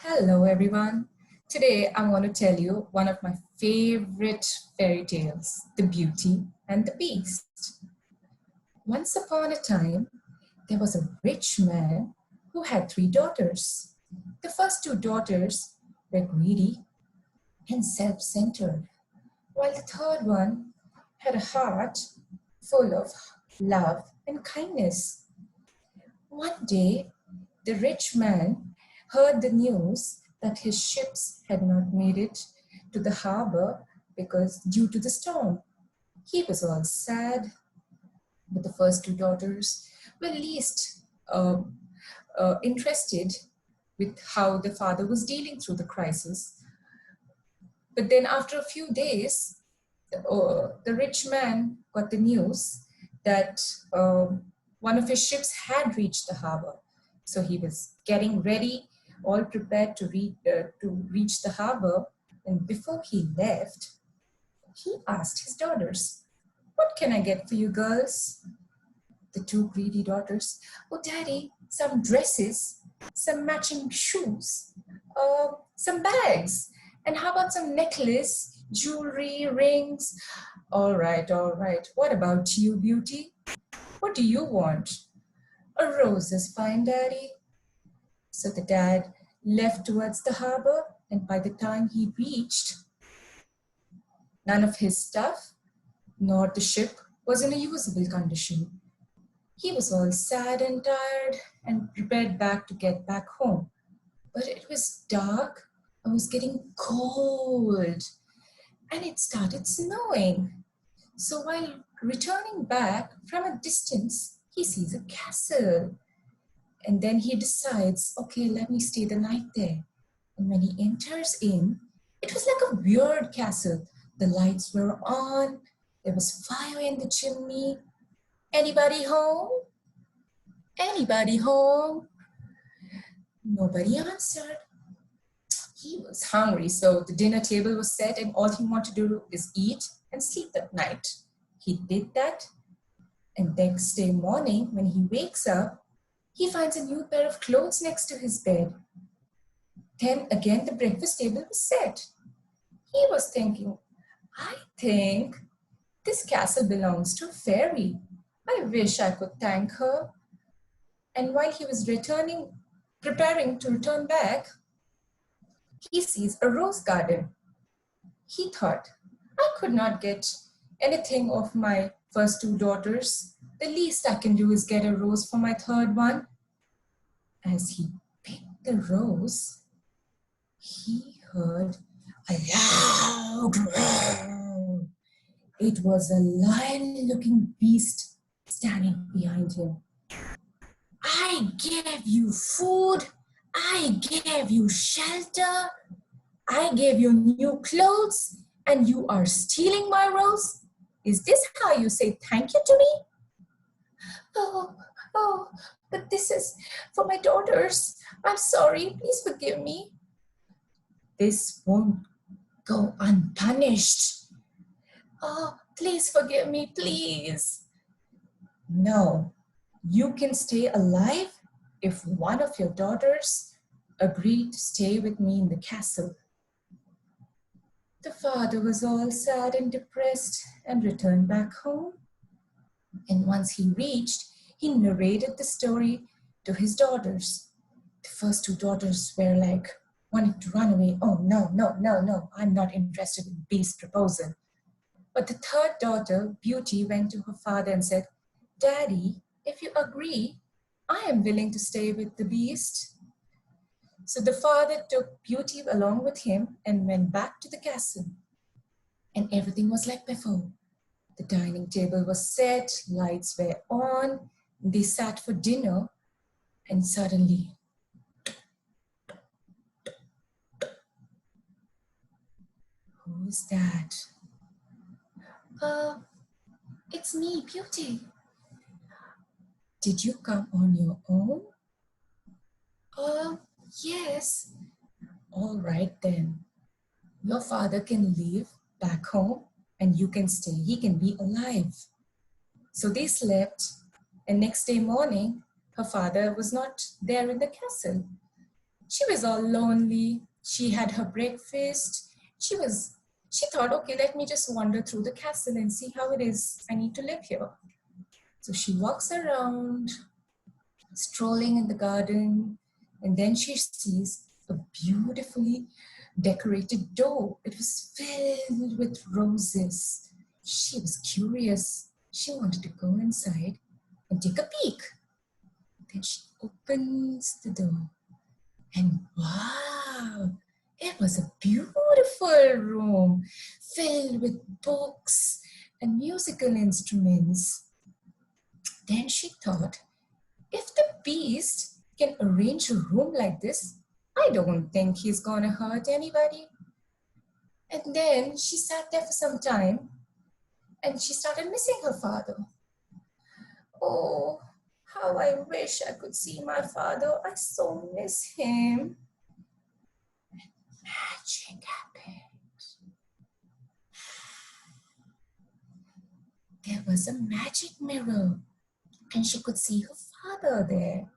Hello, everyone. Today, I want to tell you one of my favorite fairy tales, The Beauty and the Beast. Once upon a time, there was a rich man who had three daughters. The first two daughters were greedy and self centered, while the third one had a heart full of love and kindness. One day, the rich man heard the news that his ships had not made it to the harbor because due to the storm. He was all sad, but the first two daughters were least interested with how the father was dealing through the crisis. But then, after a few days, the rich man got the news that one of his ships had reached the harbor. So he was getting ready, all prepared to reach the harbor. And before he left, he asked his daughters, "What can I get for you girls?" The two greedy daughters, "Oh, Daddy, some dresses, some matching shoes, some bags, and how about some necklace, jewelry, rings?" All right, all right. What about you, Beauty? What do you want?" "A rose is fine, Daddy." So the dad left towards the harbor, and by the time he reached, none of his stuff nor the ship was in a usable condition. He was all sad and tired and prepared back to get back home. But it was dark and was getting cold, and it started snowing. So while returning back from a distance, he sees a castle. And then he decides, okay, let me stay the night there. And when he enters in, it was like a weird castle. The lights were on, there was fire in the chimney. "Anybody home? Anybody home?" Nobody answered. He was hungry, so the dinner table was set, and all he wanted to do is eat and sleep that night. He did that, and next day morning, when he wakes up, he finds a new pair of clothes next to his bed. Then again, the breakfast table was set. He was thinking, "I think this castle belongs to a fairy. I wish I could thank her." And while he was preparing to return back, he sees a rose garden. He thought, "I could not get anything of my first two daughters. The least I can do is get a rose for my third one." As he picked the rose, he heard a loud roar. It was a lion-looking beast standing behind him. "I gave you food. I gave you shelter. I gave you new clothes, and you are stealing my rose? Is this how you say thank you to me?" Oh, but this is for my daughters. I'm sorry. Please forgive me." "This won't go unpunished." "Oh, please forgive me, please." "No, you can stay alive if one of your daughters agree to stay with me in the castle." The father was all sad and depressed and returned back home. And once he reached, he narrated the story to his daughters. The first two daughters were like, wanting to run away. "Oh, no, no, no, no, I'm not interested in Beast's proposal." But the third daughter, Beauty, went to her father and said, "Daddy, if you agree, I am willing to stay with the Beast." So the father took Beauty along with him and went back to the castle. And everything was like before. The dining table was set, lights were on, they sat for dinner, and suddenly, "Who's that?" "Uh, it's me, Beauty." "Did you come on your own?" Yes." "All right then. Your father can leave back home and you can stay. He can be alive." So they slept, and next day morning, her father was not there in the castle. She was all lonely. She had her breakfast. She thought, okay, let me just wander through the castle and see how it is. I need to live here. So she walks around, strolling in the garden, and then she sees a beautifully decorated door. It was filled with roses. She was curious. She wanted to go inside and take a peek. Then she opens the door, and wow, it was a beautiful room filled with books and musical instruments. Then she thought, if the beast can arrange a room like this, I don't think he's gonna hurt anybody. And then she sat there for some time and she started missing her father. Oh, how I wish I could see my father. I so miss him. Magic happened. There was a magic mirror and she could see her father there.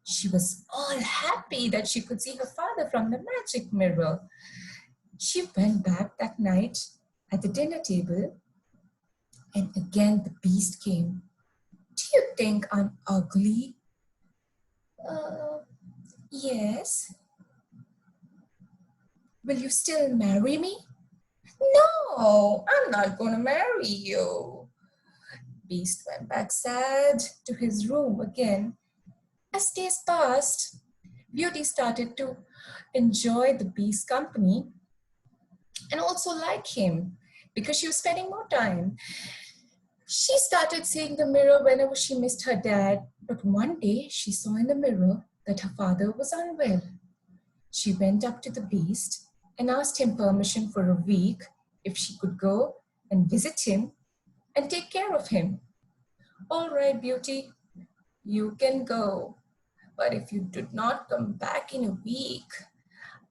She was all happy that she could see her father from the magic mirror. She went back that night at the dinner table, and again the beast came. Do you think I'm ugly? Yes. Will you still marry me? No, I'm not going to marry you. Beast went back sad to his room again. As days passed, Beauty started to enjoy the beast's company and also like him because she was spending more time. She started seeing the mirror whenever she missed her dad, but one day she saw in the mirror that her father was unwell. She went up to the beast and asked him permission for a week if she could go and visit him and take care of him. All right, Beauty, you can go. But if you do not come back in a week,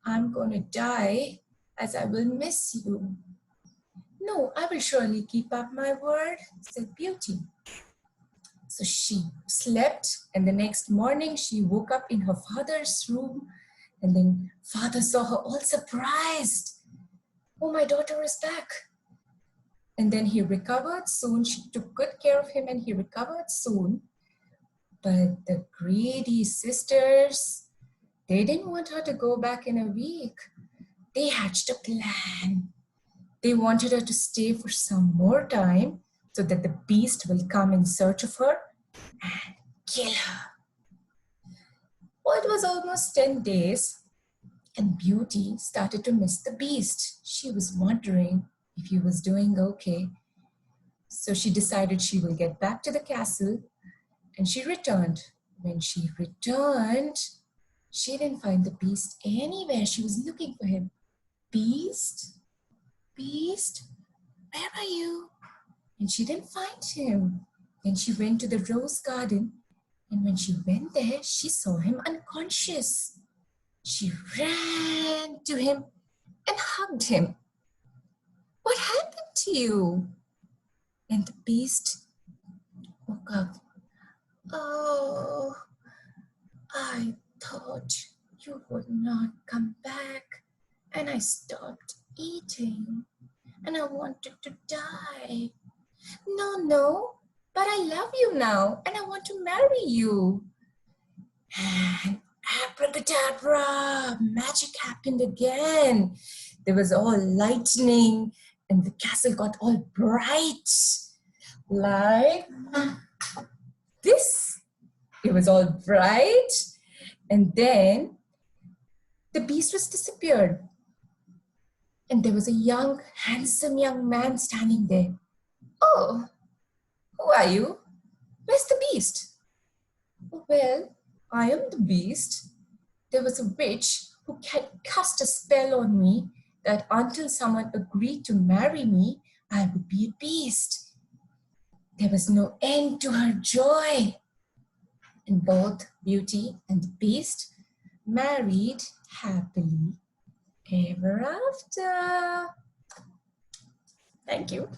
I'm going to die as I will miss you. No, I will surely keep up my word, said Beauty. So she slept, and the next morning she woke up in her father's room, and then father saw her all surprised. Oh, my daughter is back. And then he recovered soon. She took good care of him and he recovered soon. But the greedy sisters, they didn't want her to go back in a week. They hatched a plan. They wanted her to stay for some more time so that the beast will come in search of her and kill her. Well, it was almost 10 days and Beauty started to miss the beast. She was wondering if he was doing okay. So she decided she will get back to the castle and she returned. When she returned, she didn't find the beast anywhere. She was looking for him. Beast? Beast? Where are you? And she didn't find him. Then she went to the rose garden, and when she went there, she saw him unconscious. She ran to him and hugged him. What happened to you? And the beast woke up. Oh, I thought you would not come back, and I stopped eating, and I wanted to die. No, but I love you now, and I want to marry you. And abracadabra, magic happened again. There was all lightning, and the castle got all bright, like this. It was all bright, and then the beast was disappeared. And there was a young, handsome young man standing there. Oh, who are you? Where's the beast? Well, I am the beast. There was a witch who had cast a spell on me that until someone agreed to marry me, I would be a beast. There was no end to her joy. And both Beauty and the Beast married happily ever after. Thank you.